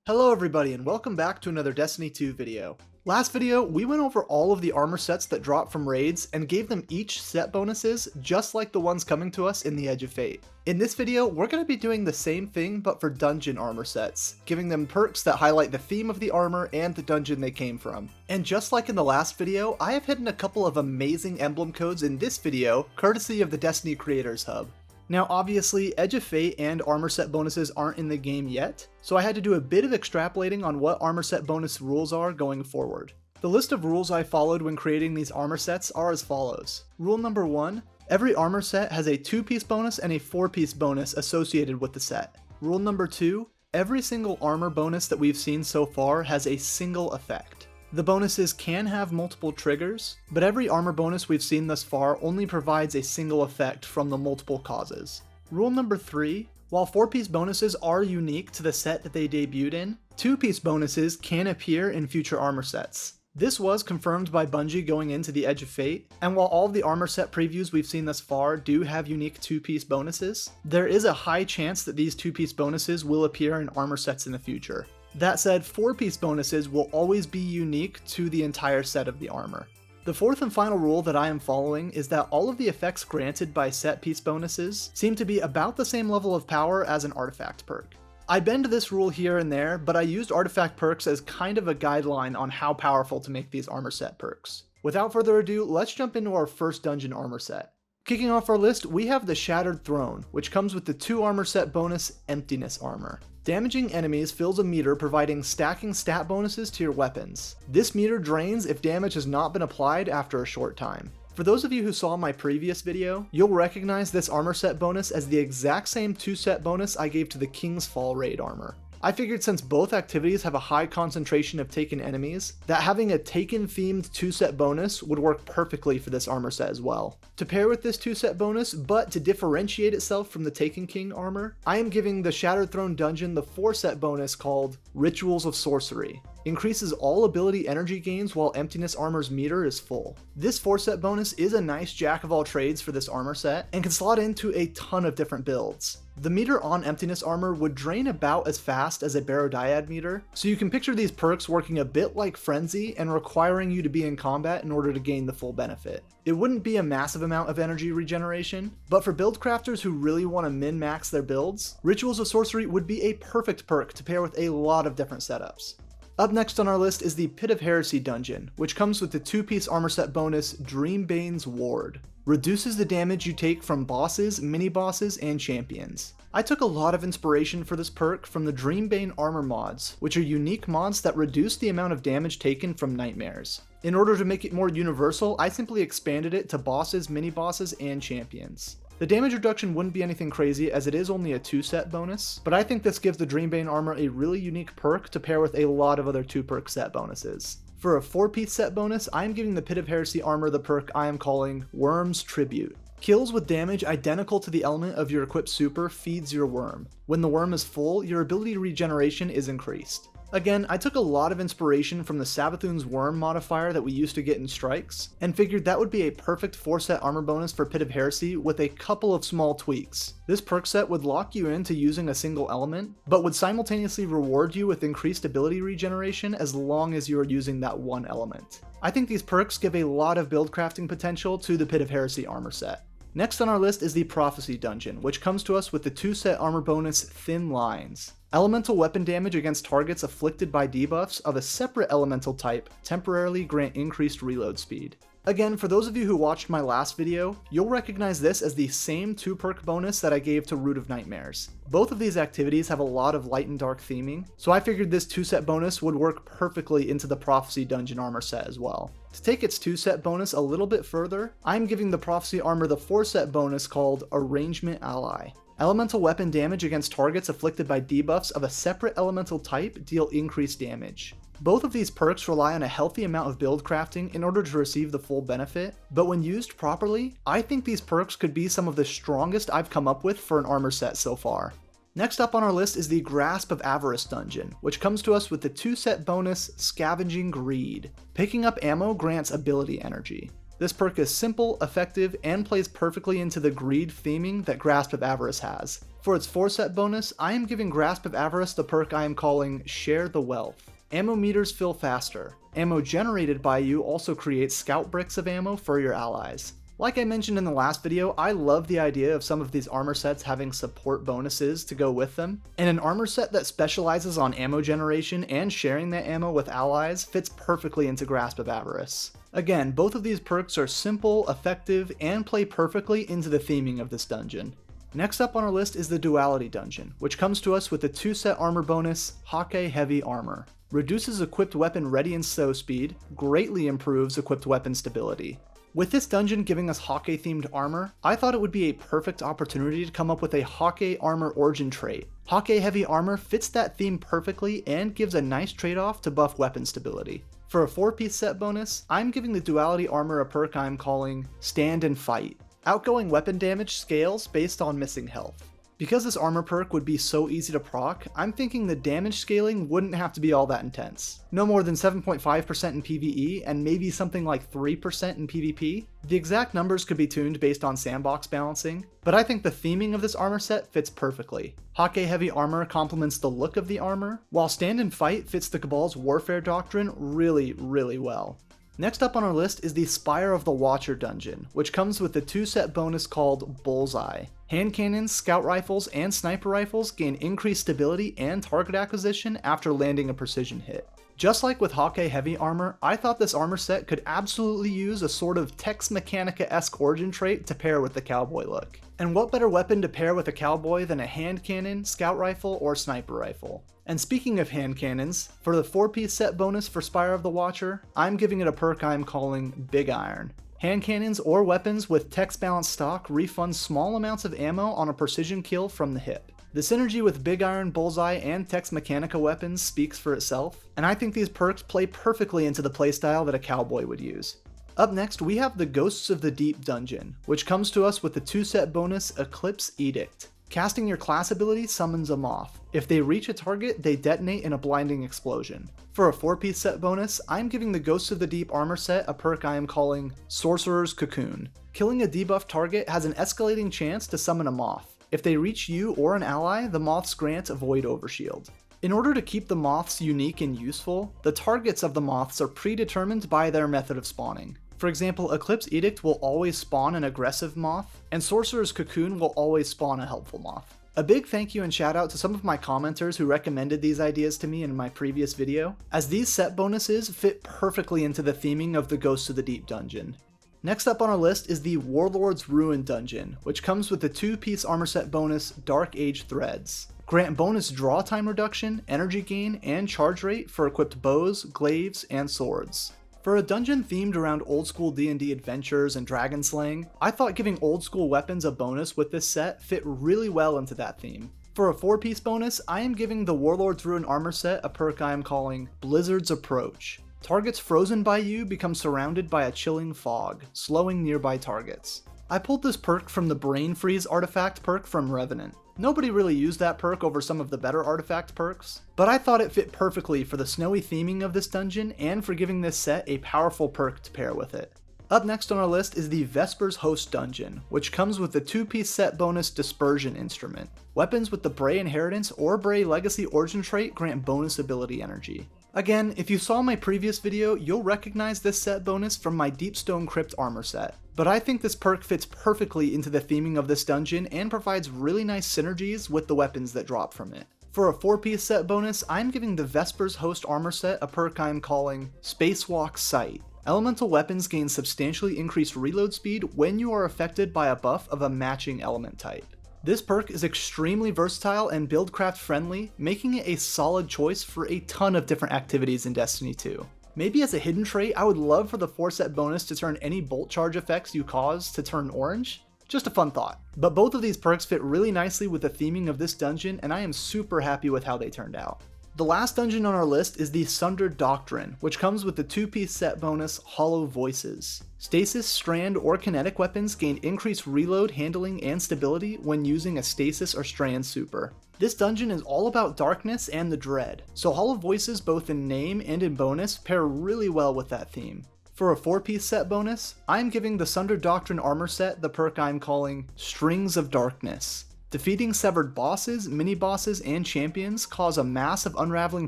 Hello everybody and welcome back to another Destiny 2 video. Last video, we went over all of the armor sets that drop from raids and gave them each set bonuses just like the ones coming to us in the Edge of Fate. In this video, we're going to be doing the same thing but for dungeon armor sets, giving them perks that highlight the theme of the armor and the dungeon they came from. And just like in the last video, I have hidden a couple of amazing emblem codes in this video, courtesy of the Destiny Creators Hub. Now obviously, Edge of Fate and armor set bonuses aren't in the game yet, so I had to do a bit of extrapolating on what armor set bonus rules are going forward. The list of rules I followed when creating these armor sets are as follows. Rule number 1, every armor set has a 2-piece bonus and a 4-piece bonus associated with the set. Rule number 2, every single armor bonus that we've seen so far has a single effect. The bonuses can have multiple triggers, but every armor bonus we've seen thus far only provides a single effect from the multiple causes. Rule number 3, while 4-piece bonuses are unique to the set that they debuted in, 2-piece bonuses can appear in future armor sets. This was confirmed by Bungie going into the Edge of Fate, and while all of the armor set previews we've seen thus far do have unique 2-piece bonuses, there is a high chance that these 2-piece bonuses will appear in armor sets in the future. That said, 4-piece bonuses will always be unique to the entire set of the armor. The fourth and final rule that I am following is that all of the effects granted by set piece bonuses seem to be about the same level of power as an artifact perk. I bend this rule here and there, but I used artifact perks as kind of a guideline on how powerful to make these armor set perks. Without further ado, let's jump into our first dungeon armor set. Kicking off our list, we have the Shattered Throne, which comes with the 2 armor set bonus Emptiness Armor. Damaging enemies fills a meter providing stacking stat bonuses to your weapons. This meter drains if damage has not been applied after a short time. For those of you who saw my previous video, you'll recognize this armor set bonus as the exact same 2-set bonus I gave to the King's Fall raid armor. I figured since both activities have a high concentration of Taken enemies, that having a Taken themed 2-set bonus would work perfectly for this armor set as well. To pair with this 2-set bonus, but to differentiate itself from the Taken King armor, I am giving the Shattered Throne dungeon the 4-set bonus called Rituals of Sorcery. Increases all ability energy gains while Emptiness Armor's meter is full. This 4-set bonus is a nice jack of all trades for this armor set, and can slot into a ton of different builds. The meter on Emptiness Armor would drain about as fast as a Barodiad meter, so you can picture these perks working a bit like Frenzy and requiring you to be in combat in order to gain the full benefit. It wouldn't be a massive amount of energy regeneration, but for build crafters who really want to min-max their builds, Rituals of Sorcery would be a perfect perk to pair with a lot of different setups. Up next on our list is the Pit of Heresy dungeon, which comes with the 2-piece armor set bonus Dreambane's Ward. Reduces the damage you take from bosses, mini-bosses, and champions. I took a lot of inspiration for this perk from the Dreambane armor mods, which are unique mods that reduce the amount of damage taken from nightmares. In order to make it more universal, I simply expanded it to bosses, mini-bosses, and champions. The damage reduction wouldn't be anything crazy as it is only a 2-set bonus, but I think this gives the Dreambane armor a really unique perk to pair with a lot of other 2-perk set bonuses. For a 4-piece set bonus, I am giving the Pit of Heresy armor the perk I am calling Worm's Tribute. Kills with damage identical to the element of your equipped super feeds your worm. When the worm is full, your ability regeneration is increased. Again, I took a lot of inspiration from the Savathun's Worm modifier that we used to get in Strikes, and figured that would be a perfect 4-set armor bonus for Pit of Heresy with a couple of small tweaks. This perk set would lock you into using a single element, but would simultaneously reward you with increased ability regeneration as long as you are using that one element. I think these perks give a lot of build crafting potential to the Pit of Heresy armor set. Next on our list is the Prophecy dungeon, which comes to us with the 2-set armor bonus Thin Lines. Elemental weapon damage against targets afflicted by debuffs of a separate elemental type temporarily grant increased reload speed. Again, for those of you who watched my last video, you'll recognize this as the same 2-perk bonus that I gave to Root of Nightmares. Both of these activities have a lot of light and dark theming, so I figured this 2-set bonus would work perfectly into the Prophecy dungeon armor set as well. To take its 2-set bonus a little bit further, I'm giving the Prophecy armor the 4-set bonus called Arrangement Ally. Elemental weapon damage against targets afflicted by debuffs of a separate elemental type deal increased damage. Both of these perks rely on a healthy amount of build crafting in order to receive the full benefit, but when used properly, I think these perks could be some of the strongest I've come up with for an armor set so far. Next up on our list is the Grasp of Avarice dungeon, which comes to us with the 2-set bonus Scavenging Greed. Picking up ammo grants ability energy. This perk is simple, effective, and plays perfectly into the greed theming that Grasp of Avarice has. For its 4-set bonus, I am giving Grasp of Avarice the perk I am calling Share the Wealth. Ammo meters fill faster. Ammo generated by you also creates scout bricks of ammo for your allies. Like I mentioned in the last video, I love the idea of some of these armor sets having support bonuses to go with them, and an armor set that specializes on ammo generation and sharing that ammo with allies fits perfectly into Grasp of Avarice. Again, both of these perks are simple, effective, and play perfectly into the theming of this dungeon. Next up on our list is the Duality dungeon, which comes to us with the 2-set armor bonus, Hake Heavy Armor. Reduces equipped weapon ready and stow speed, greatly improves equipped weapon stability. With this dungeon giving us Hake themed armor, I thought it would be a perfect opportunity to come up with a Hake armor origin trait. Hake Heavy Armor fits that theme perfectly and gives a nice trade-off to buff weapon stability. For a 4-piece set bonus, I'm giving the Duality armor a perk I'm calling Stand and Fight. Outgoing weapon damage scales based on missing health. Because this armor perk would be so easy to proc, I'm thinking the damage scaling wouldn't have to be all that intense. No more than 7.5% in PvE and maybe something like 3% in PvP. The exact numbers could be tuned based on sandbox balancing, but I think the theming of this armor set fits perfectly. Hake Heavy Armor complements the look of the armor, while Stand and Fight fits the Cabal's warfare doctrine really well. Next up on our list is the Spire of the Watcher dungeon, which comes with the 2-set bonus called Bullseye. Hand cannons, scout rifles, and sniper rifles gain increased stability and target acquisition after landing a precision hit. Just like with Hake Heavy Armor, I thought this armor set could absolutely use a sort of Tex Mechanica-esque origin trait to pair with the cowboy look. And what better weapon to pair with a cowboy than a hand cannon, scout rifle, or sniper rifle? And speaking of hand cannons, for the 4-piece set bonus for Spire of the Watcher, I'm giving it a perk I'm calling Big Iron. Hand cannons or weapons with text balanced stock refund small amounts of ammo on a precision kill from the hip. The synergy with Big Iron, Bullseye, and Tex Mechanica weapons speaks for itself, and I think these perks play perfectly into the playstyle that a cowboy would use. Up next, we have the Ghosts of the Deep dungeon, which comes to us with the 2-set bonus Eclipse Edict. Casting your class ability summons a moth. If they reach a target, they detonate in a blinding explosion. For a 4-piece set bonus, I'm giving the Ghosts of the Deep armor set a perk I am calling Sorcerer's Cocoon. Killing a debuffed target has an escalating chance to summon a moth. If they reach you or an ally, the moths grant a Void Overshield. In order to keep the moths unique and useful, the targets of the moths are predetermined by their method of spawning. For example, Eclipse Edict will always spawn an aggressive moth, and Sorcerer's Cocoon will always spawn a helpful moth. A big thank you and shout out to some of my commenters who recommended these ideas to me in my previous video, as these set bonuses fit perfectly into the theming of the Ghosts of the Deep dungeon. Next up on our list is the Warlord's Ruin dungeon, which comes with the 2-piece armor set bonus Dark Age Threads. Grant bonus draw time reduction, energy gain, and charge rate for equipped bows, glaives, and swords. For a dungeon themed around old school D&D adventures and dragon slaying, I thought giving old school weapons a bonus with this set fit really well into that theme. For a 4-piece bonus, I am giving the Warlord's Ruin armor set a perk I am calling Blizzard's Approach. Targets frozen by you become surrounded by a chilling fog, slowing nearby targets. I pulled this perk from the Brain Freeze artifact perk from Revenant. Nobody really used that perk over some of the better artifact perks, but I thought it fit perfectly for the snowy theming of this dungeon and for giving this set a powerful perk to pair with it. Up next on our list is the Vesper's Host dungeon, which comes with the 2-piece set bonus Dispersion Instrument. Weapons with the Bray Inheritance or Bray Legacy origin trait grant bonus ability energy. Again, if you saw my previous video, you'll recognize this set bonus from my Deepstone Crypt armor set, but I think this perk fits perfectly into the theming of this dungeon and provides really nice synergies with the weapons that drop from it. For a 4-piece set bonus, I'm giving the Vesper's Host armor set a perk I'm calling Spacewalk Sight. Elemental weapons gain substantially increased reload speed when you are affected by a buff of a matching element type. This perk is extremely versatile and buildcraft friendly, making it a solid choice for a ton of different activities in Destiny 2. Maybe as a hidden trait, I would love for the 4-set bonus to turn any bolt charge effects you cause to turn orange. Just a fun thought. But both of these perks fit really nicely with the theming of this dungeon, and I am super happy with how they turned out. The last dungeon on our list is the Sundered Doctrine, which comes with the 2-piece set bonus Hollow Voices. Stasis, strand, or kinetic weapons gain increased reload, handling, and stability when using a stasis or strand super. This dungeon is all about darkness and the dread, so Hollow Voices both in name and in bonus pair really well with that theme. For a 4-piece set bonus, I am giving the Sundered Doctrine armor set the perk I am calling Strings of Darkness. Defeating severed bosses, mini-bosses, and champions cause a mass of unraveling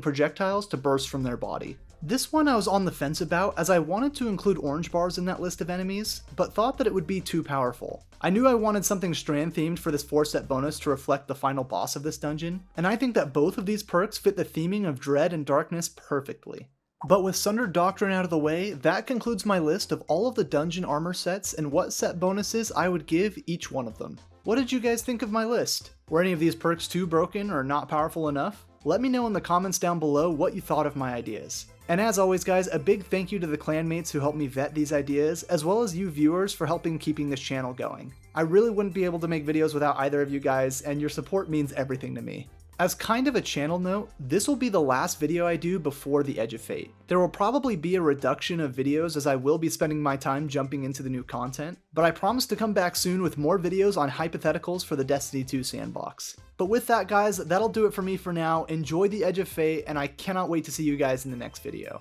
projectiles to burst from their body. This one I was on the fence about, as I wanted to include orange bars in that list of enemies, but thought that it would be too powerful. I knew I wanted something strand themed for this 4-set bonus to reflect the final boss of this dungeon, and I think that both of these perks fit the theming of dread and darkness perfectly. But with Sundered Doctrine out of the way, that concludes my list of all of the dungeon armor sets and what set bonuses I would give each one of them. What did you guys think of my list? Were any of these perks too broken or not powerful enough? Let me know in the comments down below what you thought of my ideas. And as always guys, a big thank you to the clanmates who helped me vet these ideas, as well as you viewers for helping keeping this channel going. I really wouldn't be able to make videos without either of you guys, and your support means everything to me. As kind of a channel note, this will be the last video I do before the Edge of Fate. There will probably be a reduction of videos as I will be spending my time jumping into the new content, but I promise to come back soon with more videos on hypotheticals for the Destiny 2 sandbox. But with that guys, that'll do it for me for now. Enjoy the Edge of Fate, and I cannot wait to see you guys in the next video.